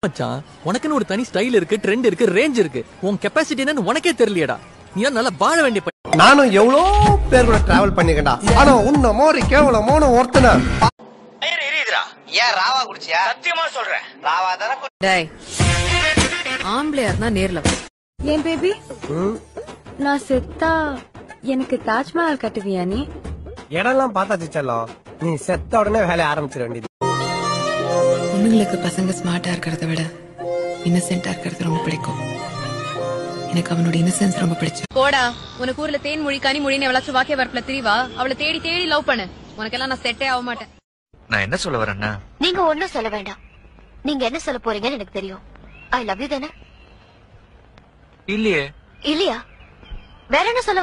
மச்சான் உனக்குன்னு ஒரு தனி ஸ்டைல் இருக்கு, ட்ரெண்ட் இருக்கு, ரேஞ்ச் இருக்கு. உன் கெபாசிட்டி என்னன்னு உனக்கே தெரியலையடா. நீ நல்லா வாழ வேண்டிய நானும் எவ்வளவு பேர் கூட டிராவல் பண்ணிக்கண்டா. ஆனா உன்ன மாதிரி கேவலமான ஒருத்தனா ஏன் ராவா குடிச்சியா? சத்தியமா சொல்றேன், ராவா தான. டேய், ஆம்பளையா இருந்தா நேர்ல வா. ஏன் பேபி, நான் செத்தா எனக்கு தாஜ்மஹால் கட்டுவியா நீ? இடம்லாம் பார்த்தாச்சு செல்லம். நீ செத்த உடனே வேலைய ஆரம்பிச்சிட வேண்டியது. பொண்ணுங்களுக்கு பசங்க ஸ்மார்ட்டா இருக்கிறத விட இன்னசென்ட்டா இருக்கிறது ரொம்ப பிடிக்கும். எனக்கு அவனோட இன்னசென்ஸ் ரொம்ப பிடிச்சு. போடா, உனக்கு ஊர்ல தேன் மொழி கனி மொழின்னு எவ்வளவு வாக்கே வரப்புல திரிவா. அவளை தேடி தேடி லவ் பண்ணு. உனக்கெல்லாம் நான் செட்டே ஆக மாட்டேன். நான் என்ன சொல்ல வரேன்னா, நீங்க ஒண்ணும் சொல்ல வேண்டாம். நீங்க என்ன சொல்ல போறீங்கன்னு எனக்கு தெரியும். ஐ லவ் யூ தானே? இல்லையே. இல்லையா? வேற என்ன சொல்ல